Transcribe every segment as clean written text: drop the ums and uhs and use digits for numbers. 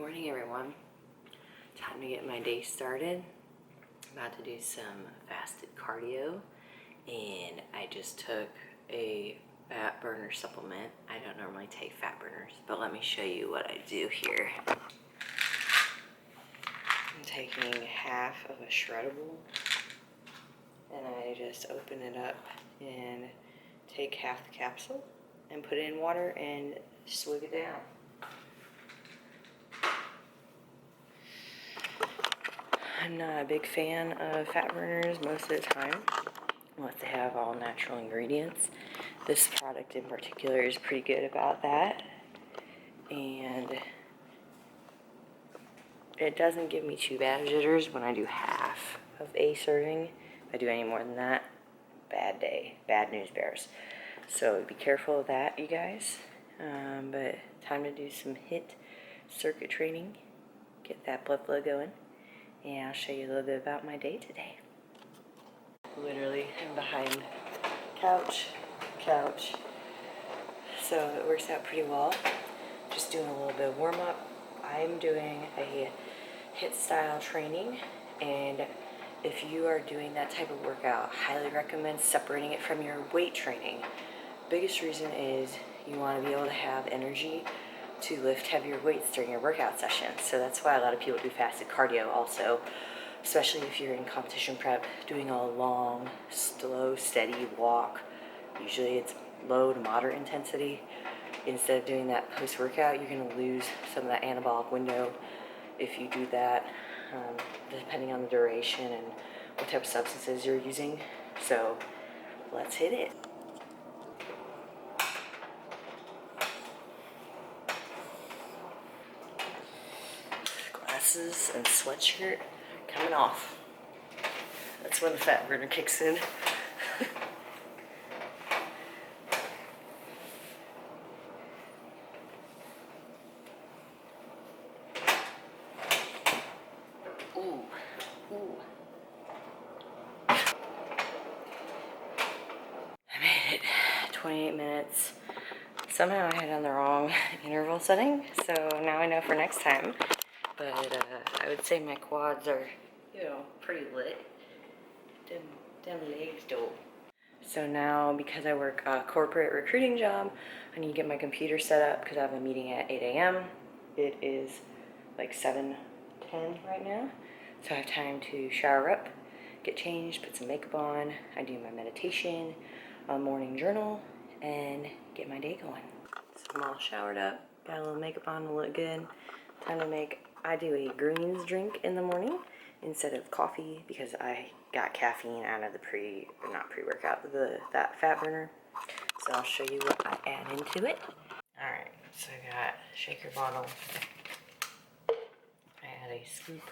morning, everyone. Time to get my day started. I'm about to do some fasted cardio, and I just took a fat burner supplement. I don't normally take fat burners, but let me show you what I do here. I'm taking half of a shreddable, and I just open it up and take half the capsule and put it in water and swig it down. I'm not a big fan of fat burners most of the time, unless they have all natural ingredients. This product in particular is pretty good about that, and it doesn't give me too bad jitters when I do half of a serving. If I do any more than that, bad day, bad news bears. So be careful of that, you guys. But time to do some HIIT circuit training, get that blood flow going. And I'll show you a little bit about my day today. Literally, I'm behind couch. So it works out pretty well. Just doing a little bit of warm up. I'm doing a HIIT style training, and if you are doing that type of workout, highly recommend separating it from your weight training. Biggest reason is you want to be able to have energy to lift heavier weights during your workout session. So that's why a lot of people do fasted cardio also, especially if you're in competition prep, doing a long, slow, steady walk. Usually it's low to moderate intensity. Instead of doing that post-workout, you're going to lose some of that anabolic window if you do that, depending on the duration and what type of substances you're using. So let's hit it. Glasses and sweatshirt coming off. That's when the fat burner kicks in. Ooh. I made it 28 minutes. Somehow I had on the wrong interval setting, so now I know for next time. But I would say my quads are, pretty lit. Them legs though. So now, because I work a corporate recruiting job, I need to get my computer set up because I have a meeting at 8 a.m. It is like 7:10 right now. So I have time to shower up, get changed, put some makeup on. I do my meditation, a morning journal, and get my day going. So I'm all showered up, got a little makeup on to look good. Time to make, I do a greens drink in the morning instead of coffee because I got caffeine out of the not pre-workout, that fat burner. So I'll show you what I add into it. Alright, so I got a shaker bottle. I add a scoop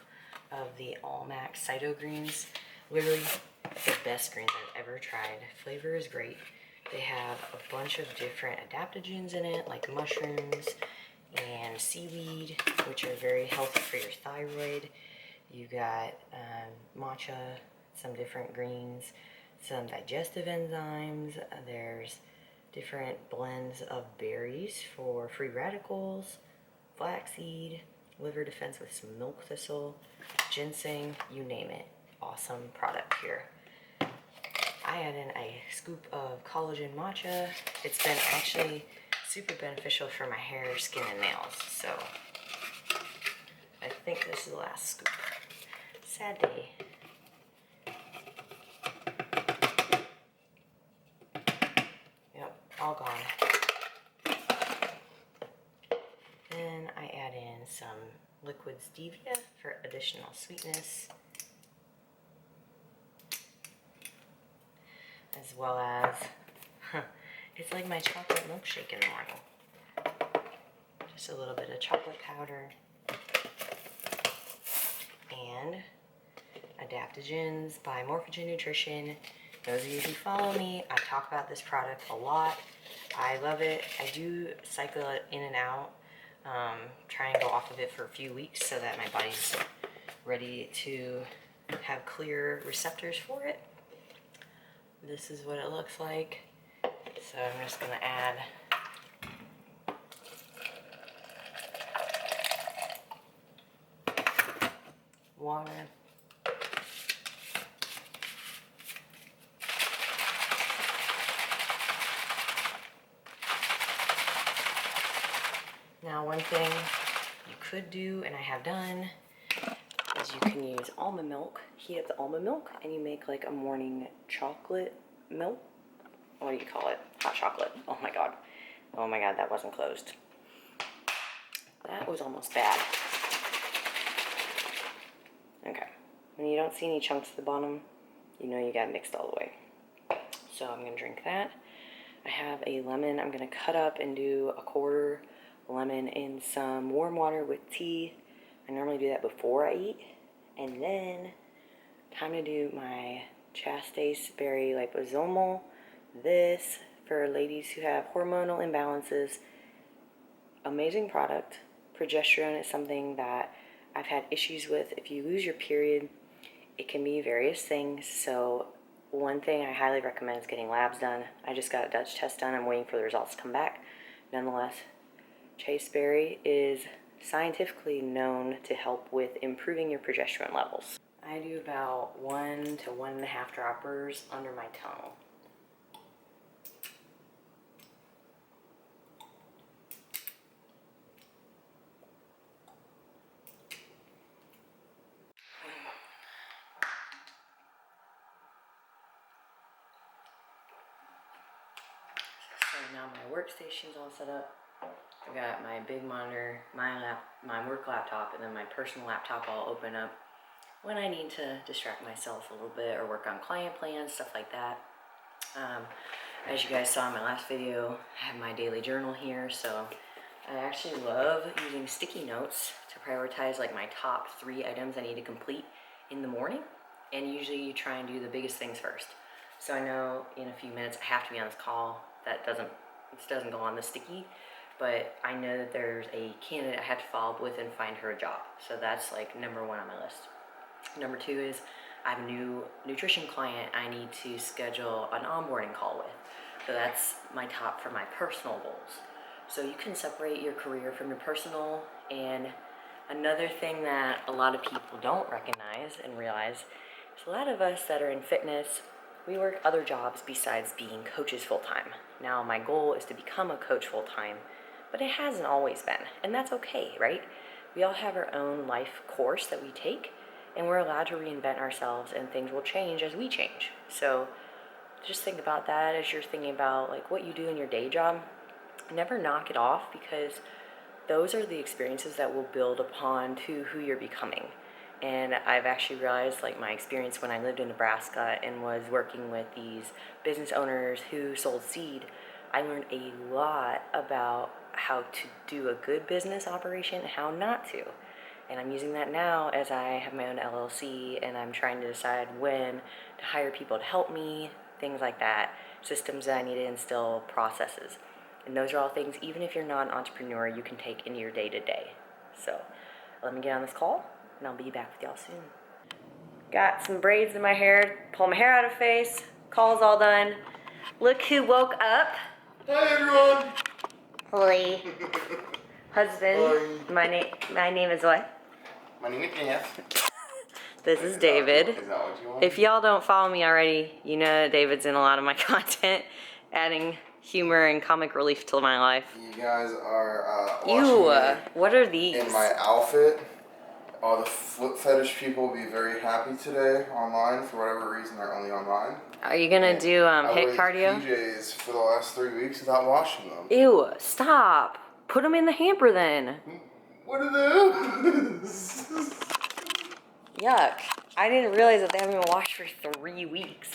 of the All Max Cyto greens. Literally the best greens I've ever tried. Flavor is great. They have a bunch of different adaptogens in it, like mushrooms and seaweed, which are very healthy for your thyroid. You got matcha, some different greens, some digestive enzymes. There's different blends of berries for free radicals, flaxseed, liver defense with some milk thistle, ginseng, you name it. Awesome product here. I add in a scoop of collagen matcha. It's been actually super beneficial for my hair, skin, and nails. So I think this is the last scoop. Sad day. Yep, all gone. Then I add in some liquid stevia for additional sweetness, as well as, it's like my chocolate milkshake in the morning. Just a little bit of chocolate powder and adaptogens by Morphogen Nutrition. Those of you who follow me, I talk about this product a lot. I love it. I do cycle it in and out, try and go off of it for a few weeks so that my body's ready to have clear receptors for it. This is what it looks like. So I'm just going to add water. Now, one thing you could do, and I have done, is you can use almond milk, heat up the almond milk, and you make like a morning chocolate milk. What do you call it? Hot chocolate. Oh my god. Oh my god, that wasn't closed. That was almost bad. Okay. When you don't see any chunks at the bottom, you know you got mixed all the way. So I'm gonna drink that. I have a lemon. I'm gonna cut up and do a quarter lemon in some warm water with tea. I normally do that before I eat. And then, time to do my chaste berry liposomal. This, for ladies who have hormonal imbalances, amazing product. Progesterone is something that I've had issues with. If you lose your period, it can be various things. So one thing I highly recommend is getting labs done. I just got a Dutch test done. I'm waiting for the results to come back. Nonetheless, chasteberry is scientifically known to help with improving your progesterone levels. I do about 1 to 1.5 droppers under my tongue. So now my workstation's all set up. I've got my big monitor, my work laptop, and then my personal laptop all open up when I need to distract myself a little bit or work on client plans, stuff like that. As you guys saw in my last video, I have my daily journal here, so I actually love using sticky notes to prioritize like my top 3 items I need to complete in the morning, and usually try and do the biggest things first. So I know in a few minutes I have to be on this call. This doesn't go on the sticky, but I know that there's a candidate I have to follow up with and find her a job. So that's like number 1 on my list. Number 2 is I have a new nutrition client I need to schedule an onboarding call with. So that's my top for my personal goals. So you can separate your career from your personal. And another thing that a lot of people don't recognize and realize is a lot of us that are in fitness, we work other jobs besides being coaches full-time. Now my goal is to become a coach full-time, but it hasn't always been, and that's okay, right? We all have our own life course that we take, and we're allowed to reinvent ourselves, and things will change as we change. So just think about that as you're thinking about like what you do in your day job. Never knock it off, because those are the experiences that will build upon to who you're becoming. And I've actually realized, like my experience when I lived in Nebraska and was working with these business owners who sold seed, I learned a lot about how to do a good business operation and how not to. And I'm using that now as I have my own LLC, and I'm trying to decide when to hire people to help me, things like that, systems that I need to instill, processes. And those are all things, even if you're not an entrepreneur, you can take into your day-to-day. So let me get on this call, and I'll be back with y'all soon. Got some braids in my hair, pull my hair out of face, call's all done. Look who woke up. Hi everyone! Holy husband. Hi. My name is what? My name is Jeff. This is David. Is that what you want? If y'all don't follow me already, you know David's in a lot of my content, adding humor and comic relief to my life. You guys are What are these? in my outfit. All the foot fetish people will be very happy today online. For whatever reason, they're only online. Are you gonna do HIIT cardio? PJs for the last 3 weeks without washing them. Ew, stop. Put them in the hamper then. What are those? Yuck. I didn't realize that they haven't been washed for 3 weeks.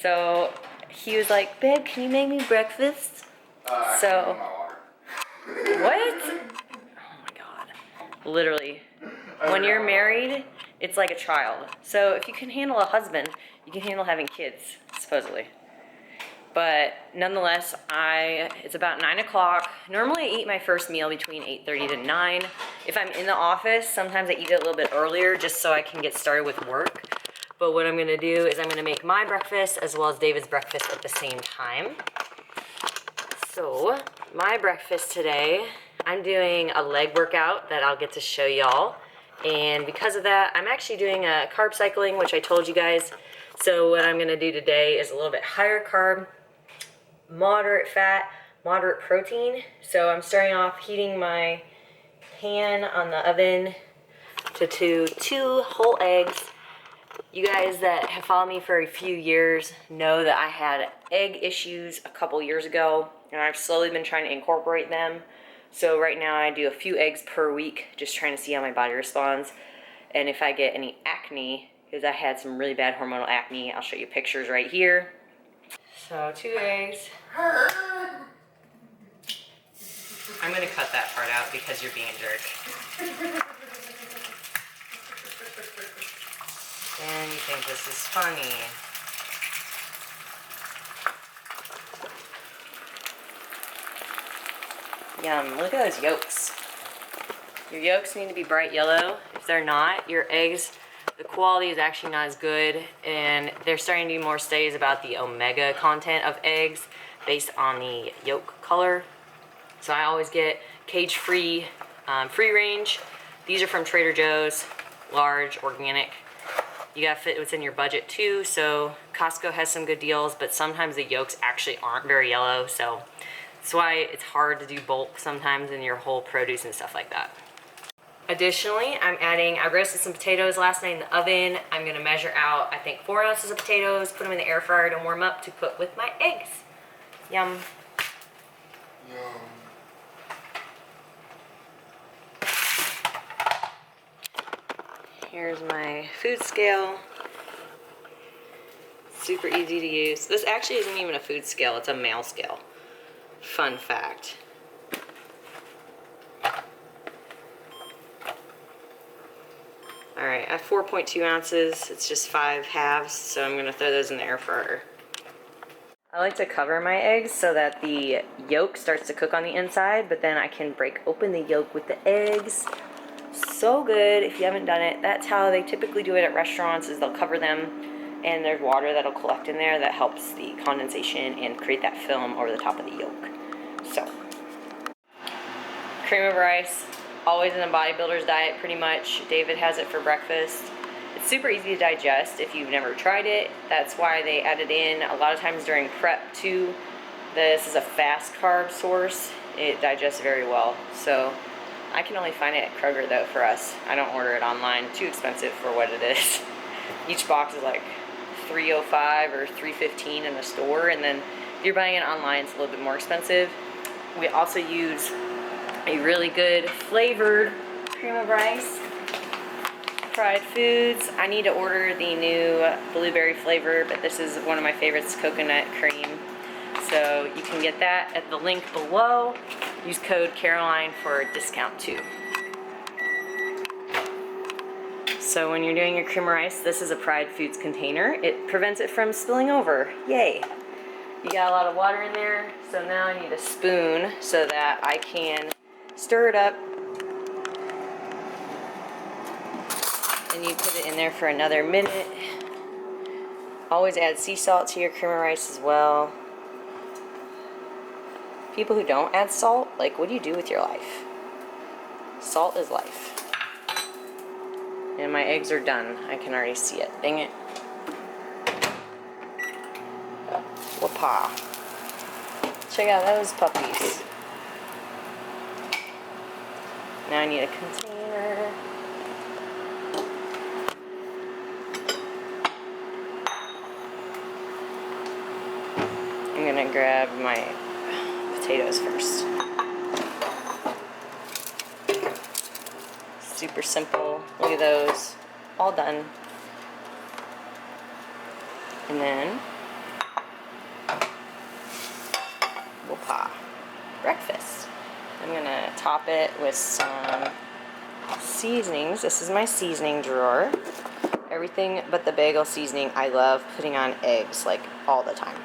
So he was like, babe, can you make me breakfast? So, what? Oh my god. Literally. When you're married, it's like a child. So if you can handle a husband, you can handle having kids, supposedly. But nonetheless, it's about 9 o'clock. Normally I eat my first meal between 8:30 to 9. If I'm in the office, sometimes I eat it a little bit earlier just so I can get started with work. But what I'm gonna do is I'm gonna make my breakfast as well as David's breakfast at the same time. So my breakfast today, I'm doing a leg workout that I'll get to show y'all And because of that, I'm actually doing a carb cycling, which I told you guys. So what I'm gonna do today is a little bit higher carb, moderate fat, moderate protein. So I'm starting off heating my pan on the oven to 2 whole eggs. You guys that have followed me for a few years know that I had egg issues a couple years ago, and I've slowly been trying to incorporate them. So right now I do a few eggs per week, just trying to see how my body responds. And if I get any acne, because I had some really bad hormonal acne, I'll show you pictures right here. So 2 eggs. I'm gonna cut that part out because you're being a jerk. And you think this is funny. Yum, look at those yolks. Your yolks need to be bright yellow. If they're not, your eggs, the quality is actually not as good, and they're starting to do more studies about the omega content of eggs based on the yolk color. So I always get cage-free, free range. These are from Trader Joe's, large, organic. You gotta fit what's in your budget too, so Costco has some good deals, but sometimes the yolks actually aren't very yellow, so that's why it's hard to do bulk sometimes in your whole produce and stuff like that. Additionally, I roasted some potatoes last night in the oven. I'm gonna measure out, I think, 4 ounces of potatoes, put them in the air fryer to warm up to put with my eggs. Yum. Yum. Here's my food scale. Super easy to use. This actually isn't even a food scale, it's a male scale. Fun fact. Alright, I have 4.2 ounces. It's just 5 halves, so I'm going to throw those in the air fryer. I like to cover my eggs so that the yolk starts to cook on the inside, but then I can break open the yolk with the eggs. So good if you haven't done it. That's how they typically do it at restaurants, is they'll cover them and there's water that'll collect in there that helps the condensation and create that film over the top of the yolk. So, cream of rice, always in a bodybuilder's diet pretty much. David has it for breakfast. It's super easy to digest if you've never tried it. That's why they add it in a lot of times during prep too. This is a fast carb source. It digests very well. So I can only find it at Kroger though for us. I don't order it online. Too expensive for what it is. Each box is like $3.05 or $3.15 in the store, and then if you're buying it online, it's a little bit more expensive. We also use a really good flavored cream of rice. Fried Foods. I need to order the new blueberry flavor, but this is one of my favorites, coconut cream. So you can get that at the link below. Use code Caroline for a discount too. So when you're doing your cream of rice, this is a Fried Foods container. It prevents it from spilling over. Yay! You got a lot of water in there, so now I need a spoon so that I can stir it up. And you put it in there for another minute. Always add sea salt to your cream of rice as well. People who don't add salt, like, what do you do with your life? Salt is life. And my eggs are done. I can already see it. Dang it. Whoopah. Check out those puppies. Now I need a container. I'm gonna grab my potatoes first. Super simple. Look at those. All done. And then whoopah. Breakfast. I'm gonna top it with some seasonings. This is my seasoning drawer. Everything but the bagel seasoning I love putting on eggs, like, all the time.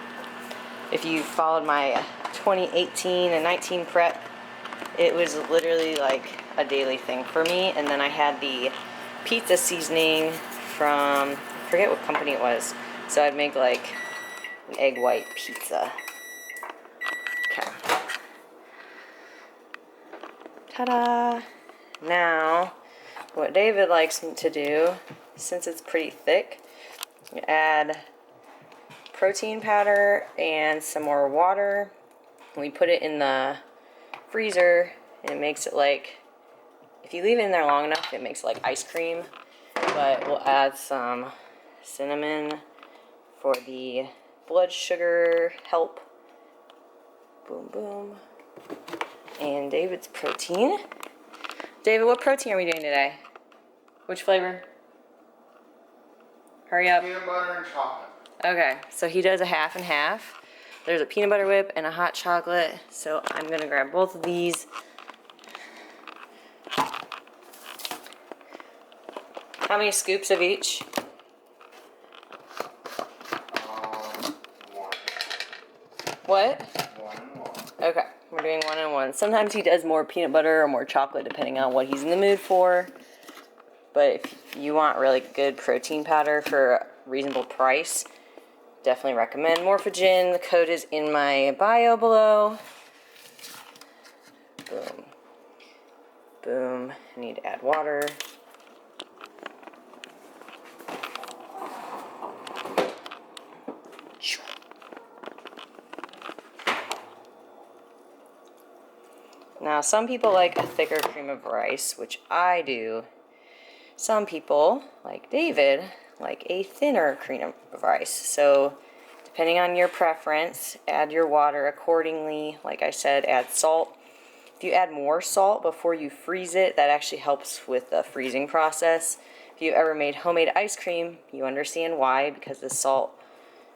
If you followed my 2018 and 19 prep, it was literally like a daily thing for me. And then I had the pizza seasoning from, I forget what company it was. So I'd make like an egg white pizza. Okay. Ta-da! Now what David likes to do, since it's pretty thick, you add protein powder and some more water. We put it in the freezer, and it makes it like, if you leave it in there long enough, it makes it like ice cream. But we'll add some cinnamon for the blood sugar help. Boom, boom. And David's protein. David, what protein are we doing today? Which flavor? Hurry up. Peanut butter and chocolate. Okay, so he does a half and half. There's a peanut butter whip and a hot chocolate. So I'm gonna grab both of these. How many scoops of each? One. What? 1 and 1. Okay, we're doing 1 and 1. Sometimes he does more peanut butter or more chocolate depending on what he's in the mood for. But if you want really good protein powder for a reasonable price, definitely recommend Morphogen. The code is in my bio below. Boom. Boom. I need to add water. Now, some people like a thicker cream of rice, which I do. Some people, like David, like a thinner cream of rice. So, depending on your preference, add your water accordingly. Like I said, add salt. If you add more salt before you freeze it, that actually helps with the freezing process. If you've ever made homemade ice cream, you understand why, because the salt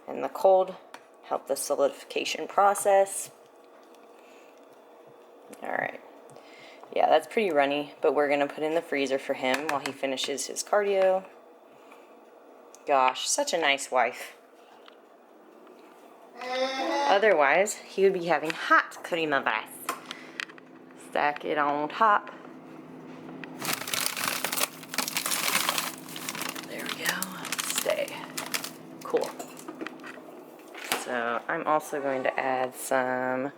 and the cold help the solidification process. Alright. Yeah, that's pretty runny, but we're going to put in the freezer for him while he finishes his cardio. Gosh, such a nice wife. Otherwise, he would be having hot cream of rice. Stack it on top. There we go. Stay. Cool. So, I'm also going to add some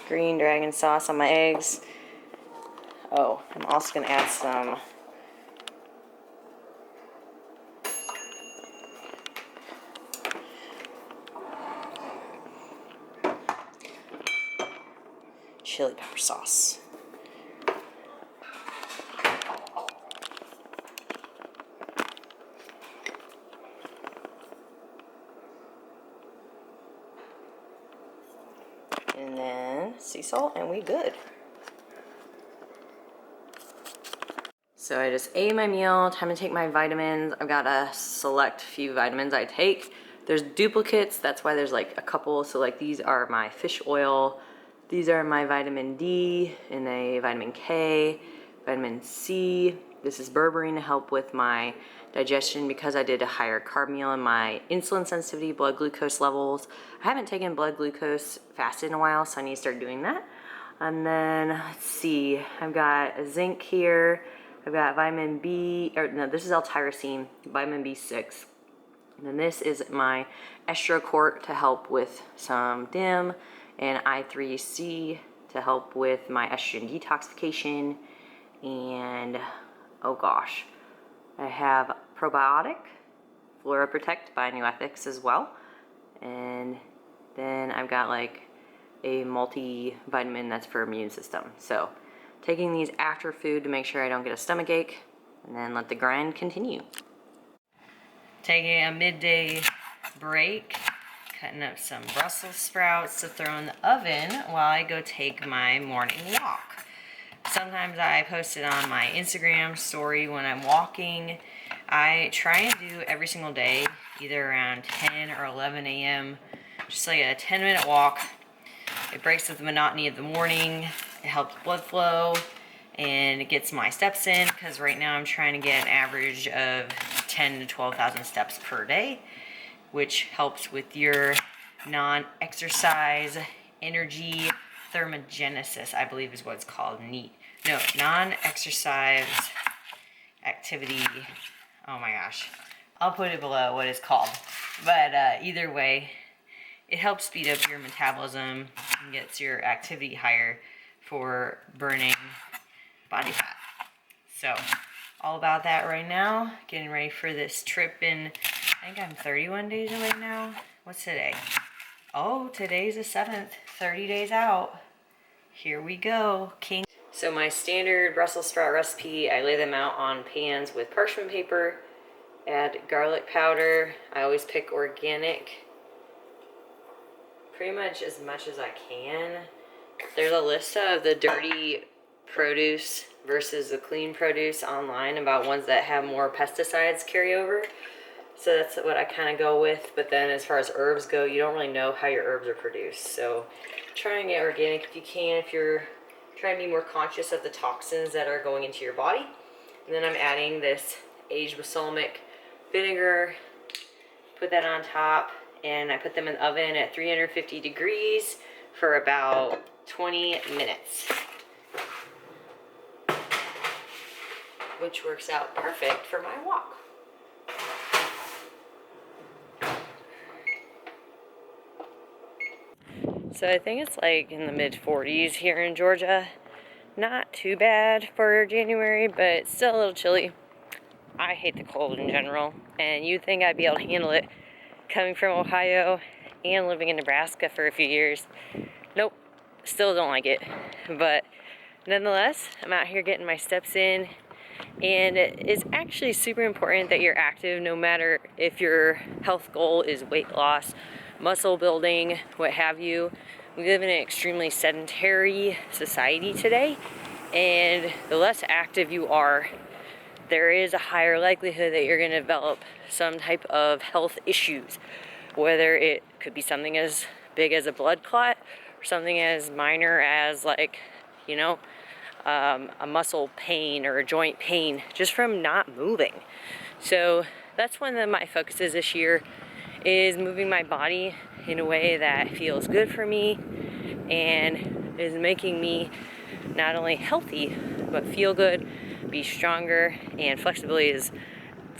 green dragon sauce on my eggs. Oh, I'm also going to add some chili pepper sauce. And then sea salt, and we good. So I just ate my meal, time to take my vitamins. I've got a select few vitamins I take. There's duplicates, that's why there's like a couple. So like these are my fish oil, these are my vitamin D and a vitamin K, vitamin C. This is berberine to help with my digestion because I did a higher carb meal and my insulin sensitivity, blood glucose levels. I haven't taken blood glucose fasted in a while, so I need to start doing that. And then, let's see, I've got a zinc here. I've got vitamin B, or no, this is L-tyrosine, vitamin B6. And then this is my estrocort to help with some DIM, and I3C to help with my estrogen detoxification. And, oh gosh, I have probiotic, Flora Protect by New Ethics as well. And then I've got like a multivitamin that's for immune system. So taking these after food to make sure I don't get a stomach ache, and then let the grind continue. Taking a midday break, cutting up some Brussels sprouts to throw in the oven while I go take my morning walk. Sometimes I post it on my Instagram story when I'm walking. I try and do every single day, either around 10 or 11 a.m., just like a 10-minute walk. It breaks up the monotony of the morning, it helps blood flow, and it gets my steps in, because right now I'm trying to get an average of 10 to 12,000 steps per day, which helps with your non-exercise energy thermogenesis, I believe is what it's called. Non-exercise activity. Oh my gosh. I'll put it below what it's called. But either way, it helps speed up your metabolism and gets your activity higher for burning body fat. So all about that right now. Getting ready for this trip in, I think I'm 31 days away now. What's today? Oh, today's the 7th, 30 days out. Here we go, king. So my standard Brussels sprout recipe, I lay them out on pans with parchment paper, add garlic powder. I always pick organic, pretty much as I can. There's a list of the dirty produce versus the clean produce online about ones that have more pesticides carry over. So that's what I kind of go with. But then as far as herbs go, you don't really know how your herbs are produced. So try and get organic if you can, if you're trying to be more conscious of the toxins that are going into your body. And then I'm adding this aged balsamic vinegar, put that on top, and I put them in the oven at 350 degrees for about 20 minutes. Which works out perfect for my walk. So I think it's like in the mid 40s here in Georgia. Not too bad for January, but still a little chilly. I hate the cold in general, and you'd think I'd be able to handle it coming from Ohio and living in Nebraska for a few years. Nope, still don't like it. But nonetheless, I'm out here getting my steps in, and it's actually super important that you're active no matter if your health goal is weight loss, muscle building, what have you. We live in an extremely sedentary society today, and the less active you are, there is a higher likelihood that you're going to develop some type of health issues, whether it could be something as big as a blood clot or something as minor as, like, you know, a muscle pain or a joint pain just from not moving. So that's one of my focuses this year, is moving my body in a way that feels good for me and is making me not only healthy but feel good, be stronger, and flexibility is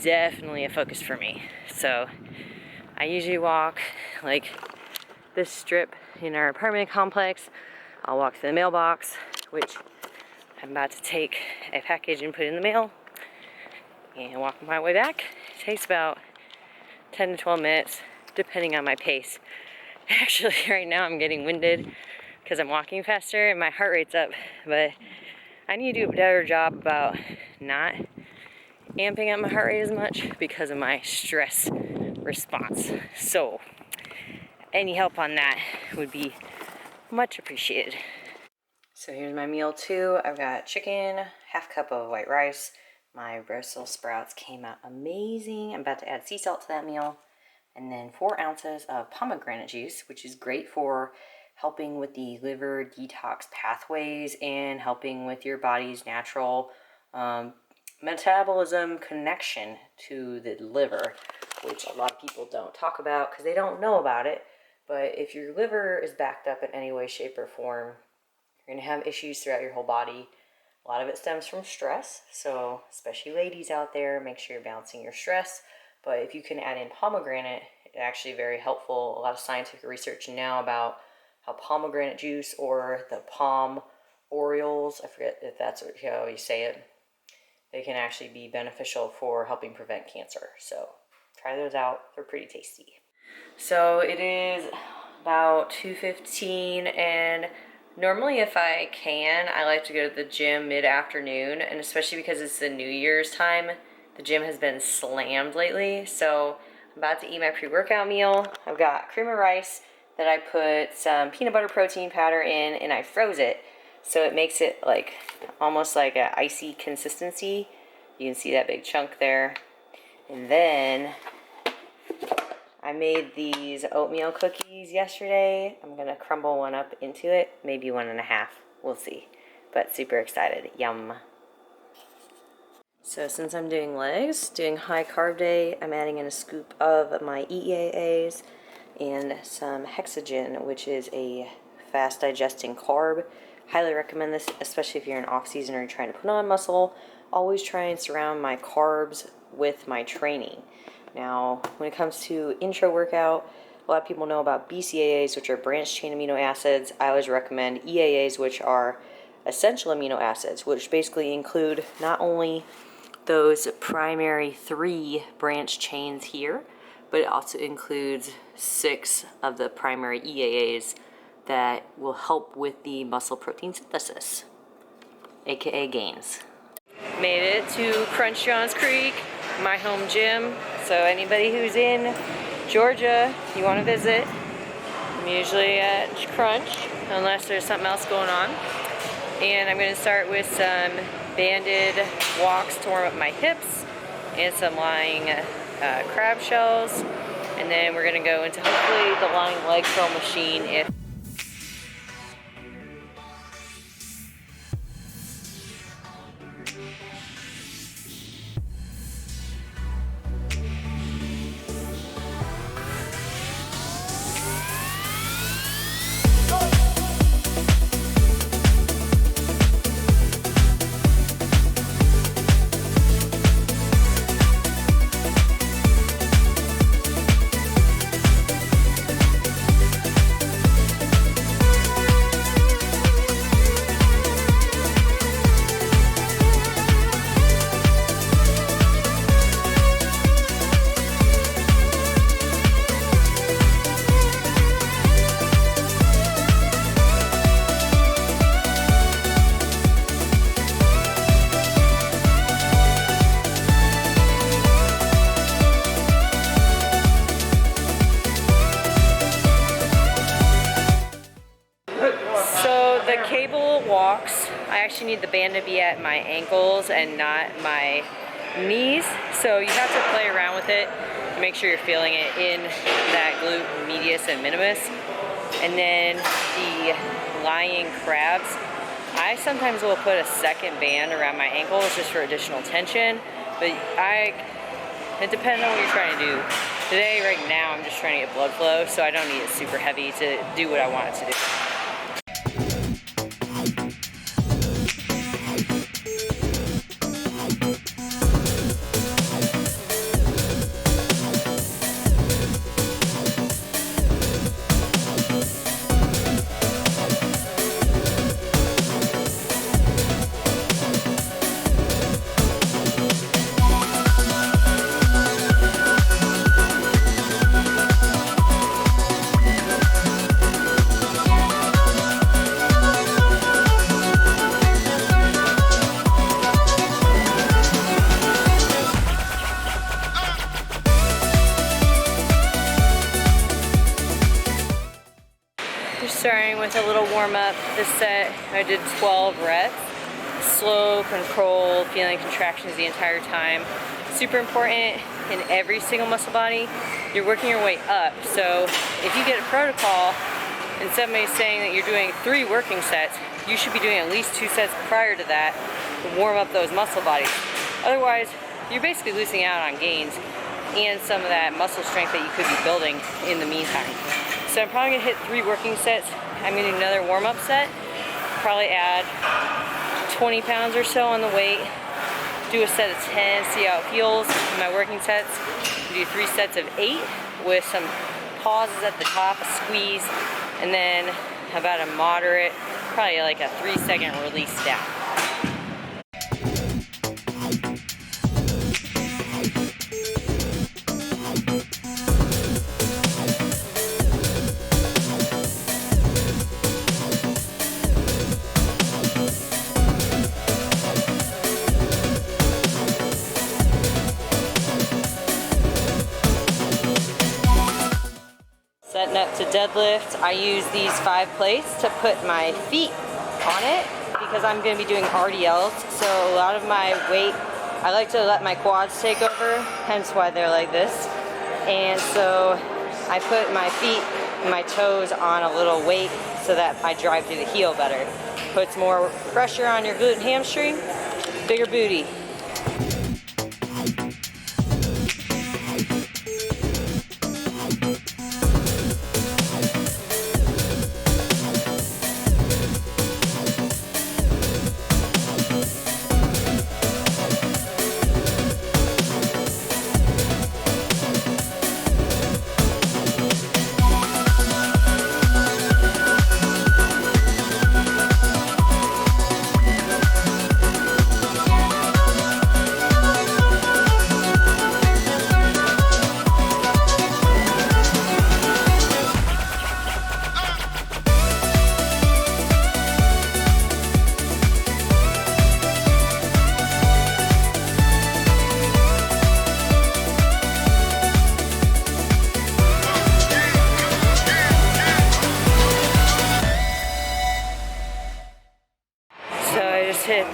definitely a focus for me. So I usually walk like this strip in our apartment complex. I'll walk to the mailbox, which I'm about to take a package and put in the mail, and walk my way back. It takes about 10 to 12 minutes, depending on my pace. Actually, right now I'm getting winded because I'm walking faster and my heart rate's up, but I need to do a better job about not amping up my heart rate as much because of my stress response. So any help on that would be much appreciated. So here's my meal too. I've got chicken, half cup of white rice. My Brussels sprouts came out amazing. I'm about to add sea salt to that meal. And then 4 ounces of pomegranate juice, which is great for helping with the liver detox pathways and helping with your body's natural metabolism connection to the liver, which a lot of people don't talk about because they don't know about it. But if your liver is backed up in any way, shape, or form, you're going to have issues throughout your whole body. A lot of it stems from stress, so especially ladies out there, make sure you're balancing your stress. But if you can add in pomegranate, it's actually very helpful. A lot of scientific research now about how pomegranate juice or the palm oreos, I forget if that's how you say it, they can actually be beneficial for helping prevent cancer. So try those out. They're pretty tasty. So it is about 2:15, and normally if I can, I like to go to the gym mid-afternoon, and especially because it's the New Year's time, the gym has been slammed lately. So I'm about to eat my pre-workout meal. I've got cream of rice that I put some peanut butter protein powder in, and I froze it. So it makes it like almost like an icy consistency. You can see that big chunk there. And then I made these oatmeal cookies yesterday. I'm gonna crumble one up into it, maybe 1.5, we'll see. But super excited, yum. So since I'm doing legs, doing high carb day, I'm adding in a scoop of my EAAs and some hexogen, which is a fast digesting carb. Highly recommend this, especially if you're in off season or you're trying to put on muscle. Always try and surround my carbs with my training. Now, when it comes to intro workout, a lot of people know about BCAAs, which are branched chain amino acids. I always recommend EAAs, which are essential amino acids, which basically include not only those primary 3 branch chains here, but it also includes 6 of the primary EAAs that will help with the muscle protein synthesis, aka gains. Made it to Crunch Johns Creek, my home gym. So anybody who's in Georgia, you want to visit, I'm usually at Crunch, unless there's something else going on. And I'm going to start with some banded walks to warm up my hips and some lying crab shells. And then we're going to go into hopefully the lying leg curl machine if walks. I actually need the band to be at my ankles and not my knees, so you have to play around with it to make sure you're feeling it in that glute medius and minimus. And then the lying crabs, I sometimes will put a second band around my ankles just for additional tension, but it depends on what you're trying to do. Today, right now, I'm just trying to get blood flow, so I don't need it super heavy to do what I want it to do. Starting with a little warm up. This set I did 12 reps. Slow, controlled, feeling contractions the entire time. Super important in every single muscle body. You're working your way up. So if you get a protocol and somebody's saying that you're doing 3 working sets, you should be doing at least 2 sets prior to that to warm up those muscle bodies. Otherwise, you're basically losing out on gains and some of that muscle strength that you could be building in the meantime. So I'm probably gonna hit 3 working sets. I'm gonna do another warm-up set. Probably add 20 pounds or so on the weight. Do a set of 10, see how it feels in my working sets. Do 3 sets of 8 with some pauses at the top, a squeeze, and then about a moderate, probably like a 3-second release down. Setting up to deadlift, I use these 5 plates to put my feet on it because I'm going to be doing RDLs, so a lot of my weight, I like to let my quads take over, hence why they're like this. And so I put my feet and my toes on a little weight so that I drive through the heel better. Puts more pressure on your glute and hamstring, bigger booty.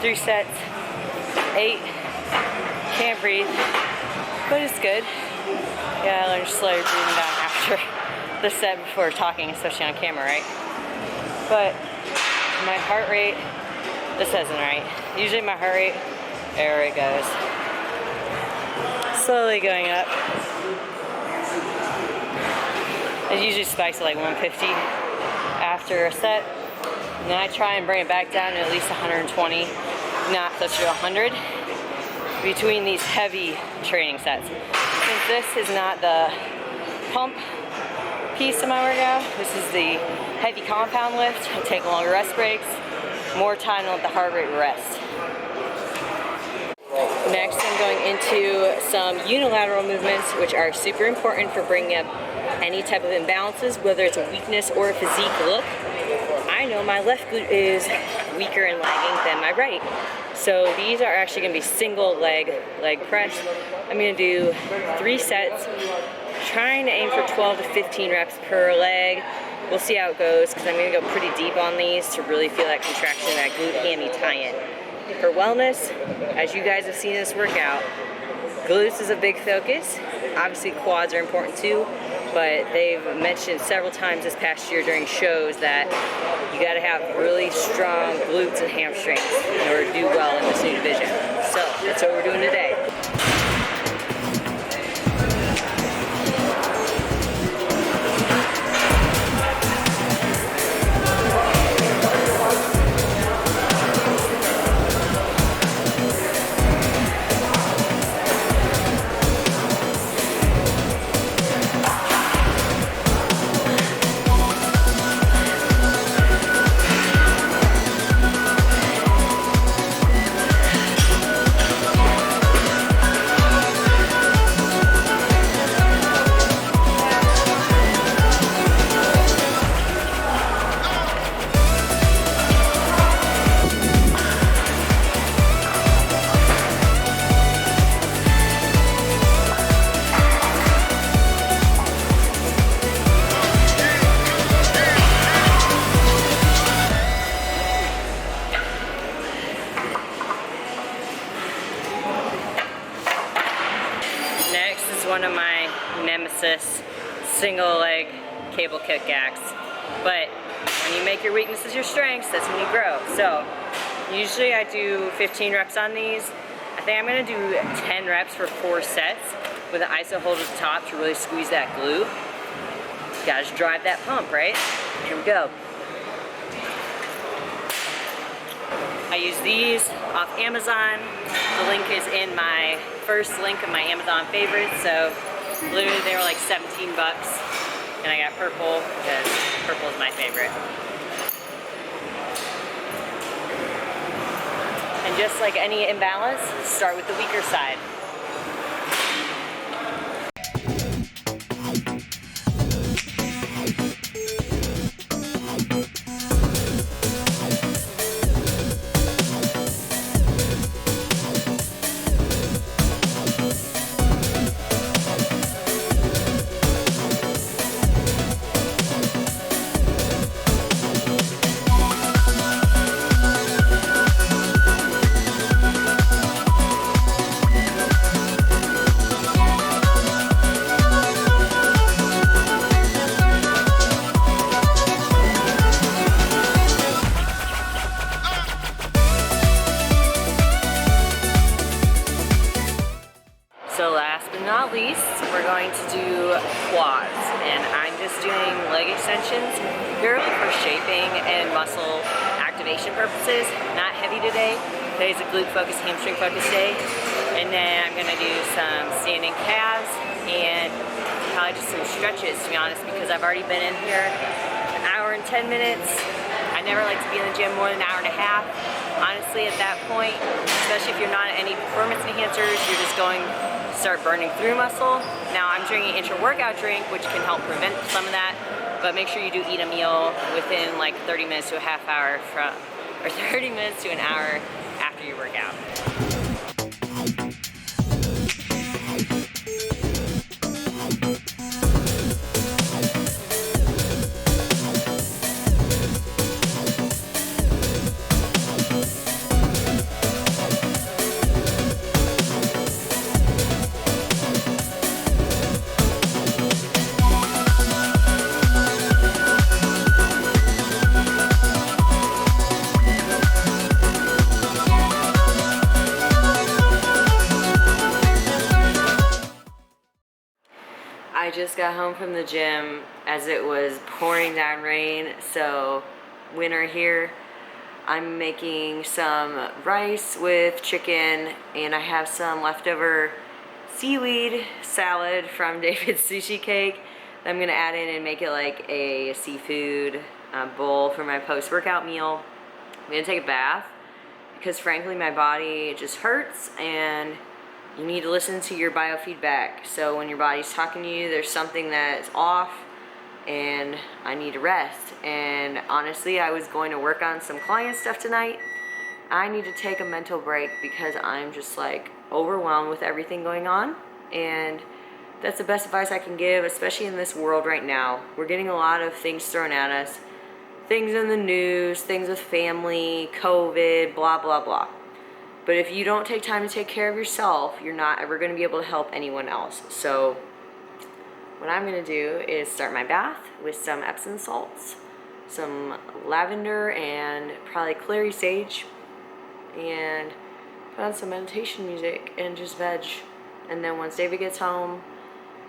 3 sets, 8, can't breathe, but it's good. Yeah, I learned slowly breathing down after the set before talking, especially on camera, right? But my heart rate, this isn't right. Usually my heart rate, there it goes. Slowly going up. It usually spikes at like 150 after a set. And then I try and bring it back down to at least 120, not closer to 100, between these heavy training sets. Since this is not the pump piece of my workout, this is the heavy compound lift. I take longer rest breaks, more time to let the heart rate rest. Next, I'm going into some unilateral movements, which are super important for bringing up any type of imbalances, whether it's a weakness or a physique look. I know my left glute is weaker and lagging than my right. So these are actually going to be single leg press. I'm going to do 3 sets, trying to aim for 12 to 15 reps per leg. We'll see how it goes, because I'm going to go pretty deep on these to really feel that contraction, that glute hammy tie-in. For wellness, as you guys have seen in this workout, glutes is a big focus. Obviously quads are important too, but they've mentioned several times this past year during shows that you gotta have really strong glutes and hamstrings in order to do well in this new division. So that's what we're doing today. One of my nemesis single leg cable kick acts, but when you make your weaknesses your strengths, that's when you grow. So usually I do 15 reps on these. I think I'm going to do 10 reps for 4 sets with an iso hold at the top to really squeeze that glute. Gotta just drive that pump, right? Here we go. I use these off Amazon. The link is in my first link of my Amazon favorites, so literally they were like 17 bucks. And I got purple because purple is my favorite. And just like any imbalance, start with the weaker side. So last but not least, we're going to do quads, and I'm just doing leg extensions purely for shaping and muscle activation purposes. Not heavy today. Today's a glute focused, hamstring focused day. And then I'm going to do some standing calves and probably just some stretches, to be honest, because I've already been in here an hour and 10 minutes. I never like to be in the gym more than an hour and a half. Honestly, at that point, especially if you're not on any performance enhancers, you're just going to start burning through muscle. Now I'm drinking an intra-workout drink, which can help prevent some of that, but make sure you do eat a meal within like 30 minutes to a half hour or 30 minutes to an hour after your workout. just got home from the gym as it was pouring down rain, so winter here. I'm making some rice with chicken, and I have some leftover seaweed salad from David's Sushi Cake that I'm gonna add in and make it like a seafood bowl for my post-workout meal. I'm gonna take a bath because frankly my body just hurts, and you need to listen to your biofeedback. So when your body's talking to you, there's something that's off, and I need to rest. And honestly, I was going to work on some client stuff tonight. I need to take a mental break because I'm just like overwhelmed with everything going on, and that's the best advice I can give, especially in this world right now. We're getting a lot of things thrown at us, things in the news, things with family, COVID, blah, blah, blah. But if you don't take time to take care of yourself, you're not ever going to be able to help anyone else. So what I'm going to do is start my bath with some Epsom salts, some lavender, and probably clary sage, and put on some meditation music and just veg. And then once David gets home,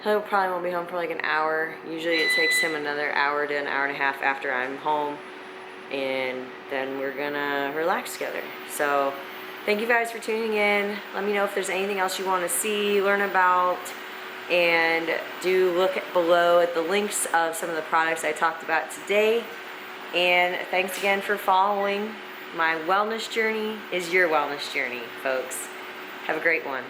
he probably won't be home for like an hour. Usually it takes him another hour to an hour and a half after I'm home, and then we're gonna relax together. So thank you guys for tuning in. Let me know if there's anything else you want to see, learn about, and do look below at the links of some of the products I talked about today. And thanks again for following. My wellness journey is your wellness journey, folks. Have a great one.